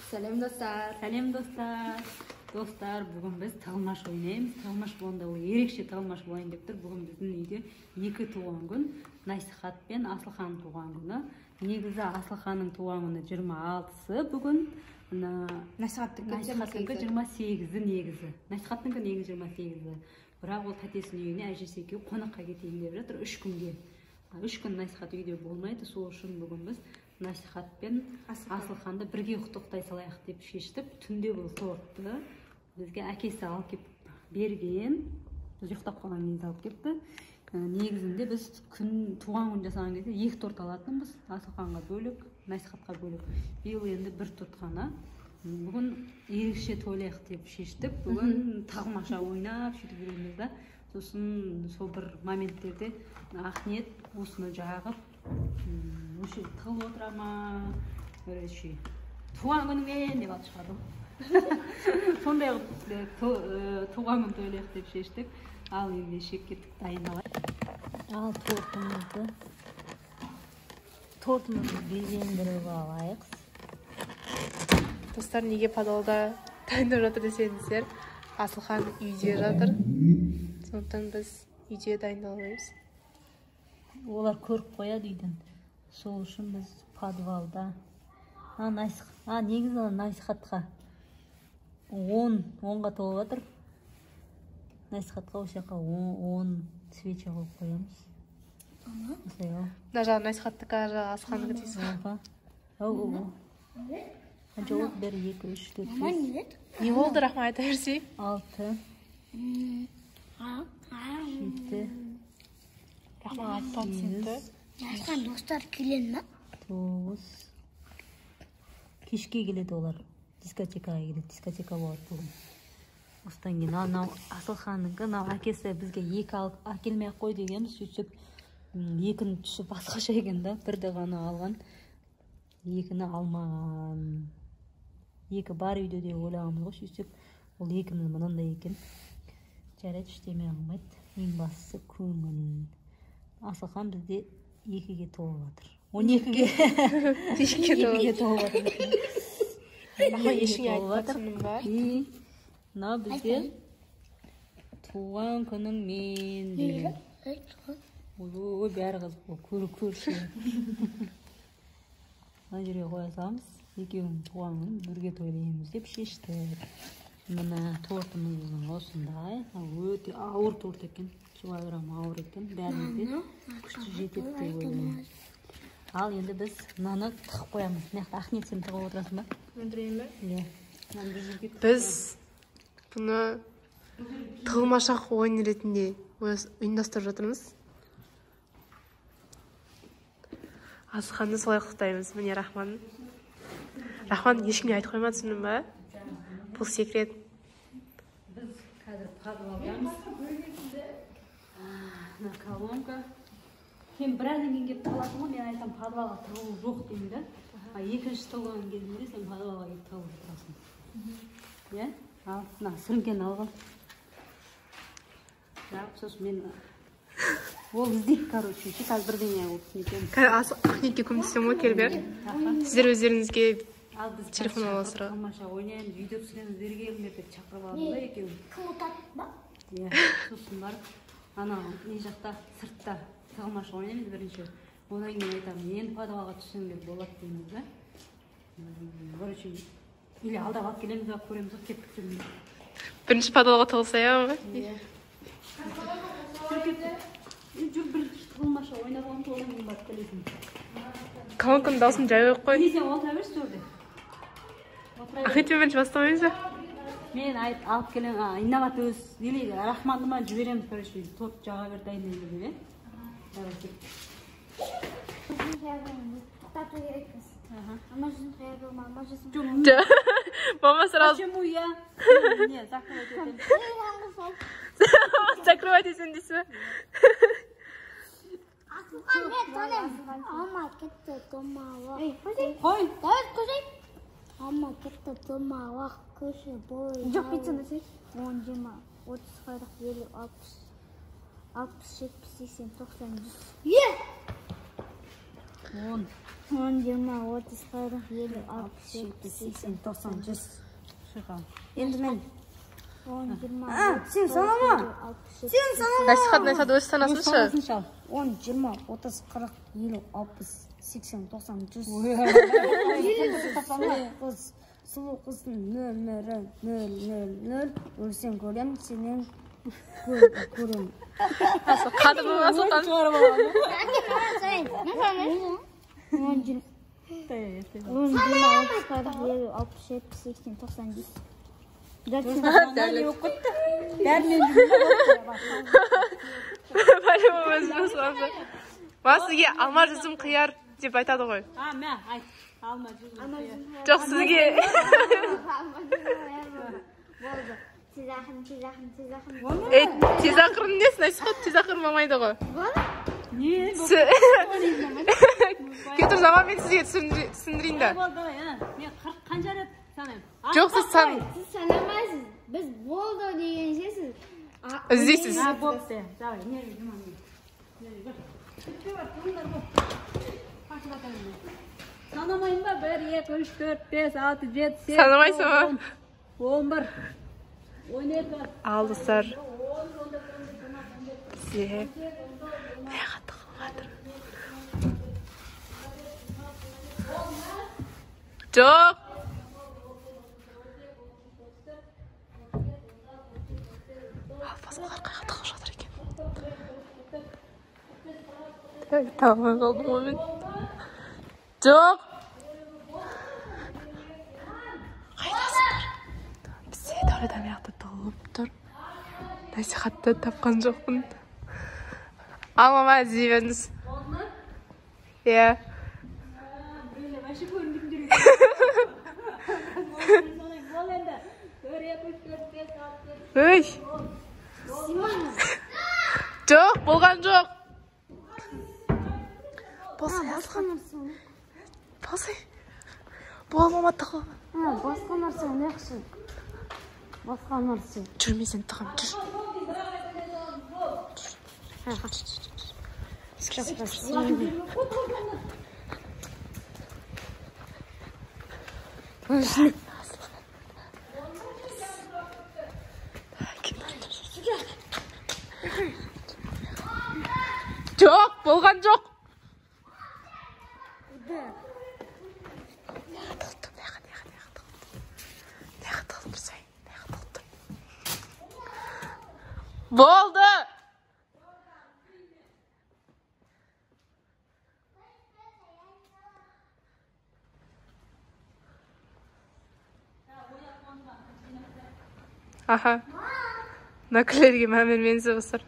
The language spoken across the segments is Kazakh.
Сәлем достар. Сәлем достар. Достар, бүгін біз тығылмаш ойнаймыз. Тығылмаш болғанда ол ерекше тығылмаш болайын деп тұр. Бүгін біздің үйде екі туған күн, Насихат пен Асылхан туған күні. Негізі Асылханның туған күні 26-сы бүгін. Насихаттыңқы 28-і негізі. Насихаттыңқы негізі 28-і. Бірақ ол тәтесінің үйіне әжесі екеуі қонаққа кетейін деп жатыр 3 күнге. 3 күн Насихат үйде болмайды, сол үшін бүгін біз Насихат пен Асылханды бірге құттықтай салайық деп шештік. Түнде бұл тортты бізге әкесі алып кеп берген. Біз ұйықтап қалған кезде алып кепті. Негізінде біз туған күн жасаған кезде 2 торт алатынбыз. Асылханға бөлік, Насихатқа бөлік. Биыл енді 1 торт қана. Бүгін ерекше тойлайық деп шештік. Бүгін тағылмаша ойнап сөйтіп жүреміз да. Сосын сол бір моменттерде Ақниет осыны жағып өше тығылып отыра ма, өше туған күнімен деп алып шығады. Сондай туған күн тойлайық деп шештік. Ал енді кеттік дайындалайық. Ал тортымызды безендіріп алайық. Достар, неге подвалда дайындап жатыр десеңіздер, Асылхан үйде жатыр. Сондықтан біз үйде дайындалмаймыз. Олар көріп қояды үйден. Сол үшін біз подвалда. Негізі Насихатқа 10-ға толып жатыр. Насихатқа осы жаққа 10 свеча қойып қоямыз. Мына жағы Насихаттікі, ар жағы Асылхандікі дейсіз. Жауап 1, 2, 3, 4, 5. Не болды, рахма айта берсей? 6, 7, Рахма айтпа түсінді. Насқан достар келен ма? 9. Кешке келеді олар. Дискотекаға келеді. Дискотека болады бүгін. Осыдан кейін Асылханның әкесі бізге 2 алып әкелмей қой дегенбіз. Сөйтсек 2-ні түсі басқаша екен да. 1-ді ғана алған. 2-ні алмаған. 2 бар үйде де ойлағанбыз ғой. Сөйтсек ол 2-ні мынандай екен. Жарайды, іштеме алмайды. Ең бастысы көңіл. Асылхан бізде 2-ге толып жатыр. 12-ге толып жатыр. Рахма ешіңе айтпа түсінім бар. Мына бізде туған күнің мен деген. Ой, бәрі қызық, көрші. Мына жерге қоя саламыз. Екеуің туған күн бірге тойлаймыз деп шештік. Мына тортымыздың осындай. Өте ауыр торт екен. Килограмм ауыр екен. Бәрімізде күшті жетеді деп ойлаймын. Ал енді біз мынаны тығып қоямыз. Ақниет, сен тығып отырасың ба? Өндірейін бе? Иә. Біз бұны тығылмашақ ойын ретінде ұйымдастырып жатырмыз. Асылханды солай құттықтаймыз. Міне Рахман. Рахман ешкімге айтып қойма, түсіндің ба? Бұл секрет. Біз қазір подвалдамыз. Мына колонка. Сен біраздан кейін келіп қаласың ғой, мен айтам подвалға тығылу жоқ деймін да. Екінші тығылған кезінде сен подвалға келіп тығылып тұрасың. Иә? Ал, мына сіріңкені алған. Сосын мен ол іздейді, короче, қазір бірдеңе болсын екен. Ақниетке көмектесем ғой, келбер. Сіздер өздеріңізге телефон аласыра. Тығылмаша ойнаймыз, видео түсіреміз, берге келіңдер деп шақырып алдым да екеуін. Кім ұтады ба? Иә, сосын барып, не жақта, сыртта тығылмаша ойнаймыз бірінші. Одан кейін айтамын, енді подвалға түссеңдер болады дейміз да. Короче, или алдап алып келеміз ба, көреміз ба, кеттік жүрміз. Бірінші подвалға тығылсая ма? Иә. Жүр бірінші тығылмаша ойнап аламыз, одан кейін барып келесің. Колонканың дауысын жай қойып қой. Сен отыра берші төрде. Ақниетпен бірінші бастамаймыз ба? Мен алып келем, инабат өз, или Рахманды ма жібереміз, короче, торт жаға бер дайындаймыз деп, Тату керекпіз. Ама жүзін қоя мама жүзін. Мама сразу... Почему я? Не, закрывать этим. Закрывать етсін дейсі. Асылхан, мен танымын. Ама кетті домалақ. Қой. Давай, көзей. Ама кетті домалақ, көші бой. Жоқ, кетсін десей. 10, 20, 30, 40, 50, 60, 70, 80, 90, 100. 10, 10, 20, 30, 40, 50, 60, 70, 80, 90, 100. шығам. Енді мен 10, 20, сен санама. Сен санама. Насихат өзі санасыншы. Шал. 10, 20, 30, 40, 50, 60, 80, 90, 100. Сұлу қыздың 0,000 өлсең көрем, сенен көрем. Қадымы Асылхан. 10, 20, 30, 40, 50, 60, 70, 80, 90, 100. Ма сізге алма жүзім қияр деп айтады ғой. Мә, айт. Алма жүзім. Жоқ сізге. Болды. Тез ақырын. Тез ақырын несі? Насихат тез ақырын болмайды ғой. Не? Кетір заман мен сізге түсіндірейін да. Болды, мен қанша рет санаймын. Жоқ сіз сан. Сіз санамайсыз. Біз болды дегенше сіз іздейсіз. Бопты. Давай, не жұман. Санамайын ба? 1, 2, 3, 4, 5, 6, 7, 8, Санамайсың ба? 11, 12. Ал достар. Сізге не қатты қылғатыр. Жоқ. Алфасылар қайға тығып жатыр екен. Тамамай қалдым ғой мен. Жоқ. Қайдасыңдар? Бізде Дәулет аяқты тығылып тұр. Насихатты тапқан жоқпын. Ал мама іздей беріңіз. Иә. Өй. Жоқ, болған жоқ. Болсай, Асылхан. Болсай. Бол мама тығыл. басқа нәрсе неқшы. Басқа нәрсе. Жүрмесен тығым, жүр. Жоқ, болған жоқ. Болды. Аха. Накілерге мәмір менсі бұсыр.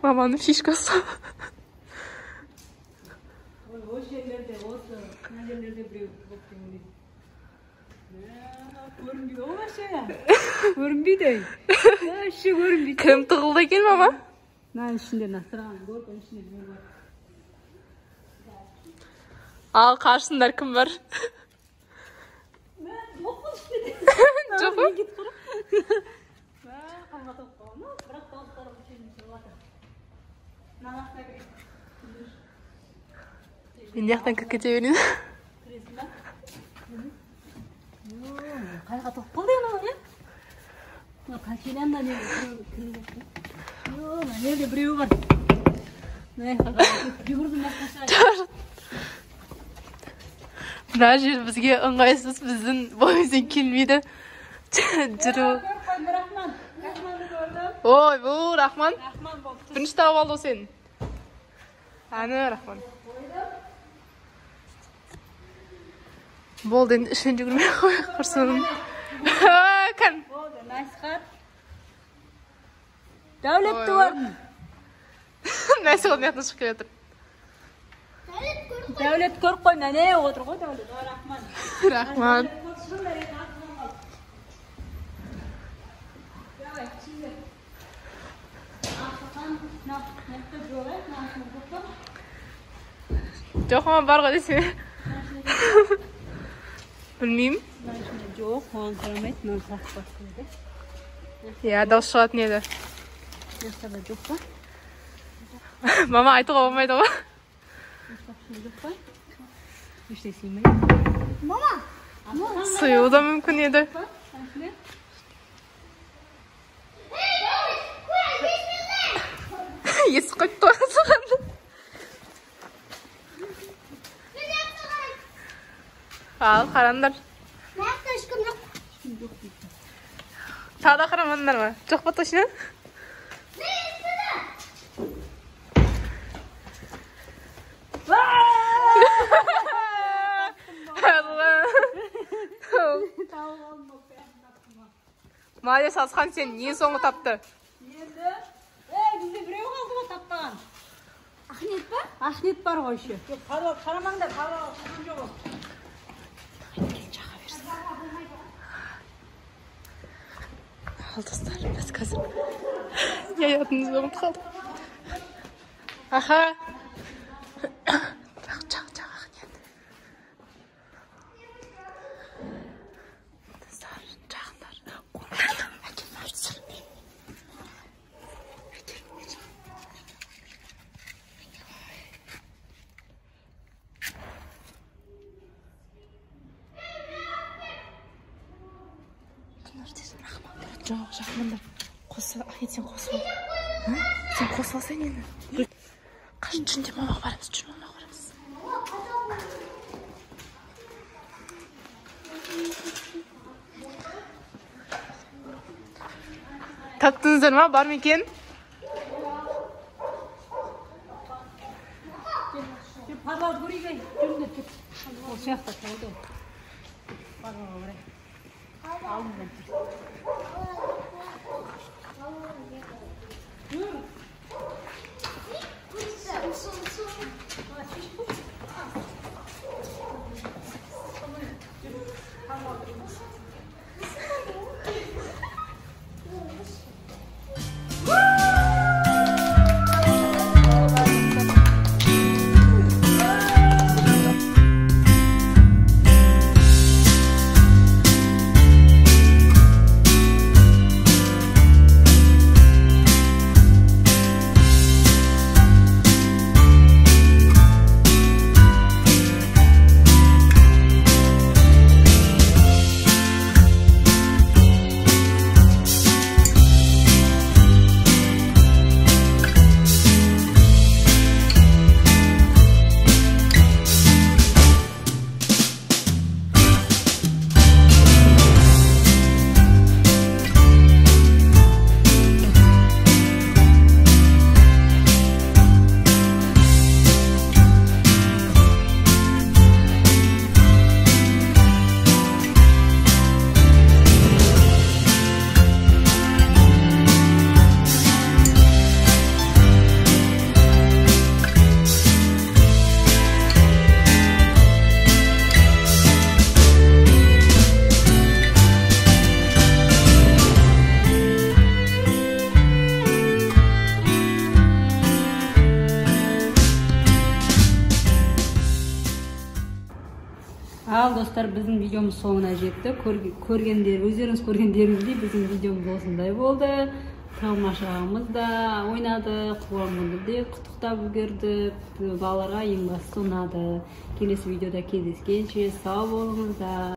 Маманың фишкасы. Осы жерлерде, осы мына жерлерде біреу көптен көрінбейді ғой вообще. Көрінбейді. Вообще көрінбейді. Кім тығылды екен, мама? Мына ішінде насыраған көріп, ішінде біреу бар. Ал қаршындар кім бар? Жоқ па? Мен яқтан кіркете берейін. Қайға тоқ болды ең оған, е? Қачелянда не жерде біреу бар. Жүгірдің басқаша. Мына жер бізге ыңғайсыз, біздің бойымыздан келмейді. Жүру. Ой, бұл Рахман. Бірінші тауып алды сен. Әні Рахман. Болды, енді ішін жүгірмей қойық құрсының. Кән. Болды, Насихат. Дәулетті орын. Насихат мияқтан шығып келетір. Дәулет көріп қой, не отыр ғой Дәулет. Рахман. Рахман. Жоқ, ма бар ғой десе. Білмеймін. Жоқ, оған қарамайды, мына сұрақ басылды. Иә, дауыс шығатын еді. Насада жоқ па? Мама айтуға болмайды ғой. Ештеңе сыймай. Мама! Сұюы да мүмкін еді. Есік қойып қойған. Ал, қараңдар. Мақта ешкім жоқ. Тағы да қарамаңдар ма? Жоқ па точно? Молодец, Асқан, сен ең соңғы тапты. Енді, бізде біреу қалды ғой таппаған. Ахмет па? Ахмет бар ғой еще. Қарамаңдар, қараған жоқ. Ал достар, біз қазір не аятымызды ұмытып қалдық. Аха. Жоқ, жақындар. Қоса, Ахмет, сен қосып ал. Сен қосып алсай нені? Қашын жүнде мамаға барамыз, жүн мамаға барамыз. Таптыңыздар ма? Бар ма екен? Парлауды көрейік ай, жүріңдер кет. Ол сияқты қалды. Парлауға қарай. Алдыңдан тұр. Ал достар, біздің видеомыз соңына жетті. Өздеріңіз көргендеріңіздей біздің видеомыз осындай болды. Тамашағымыз да ойнады, туған күнді де құттықтап үлгердік. Балаларға ең бастысы ұнады. Келесі видеода кездескенше сау болыңыздар.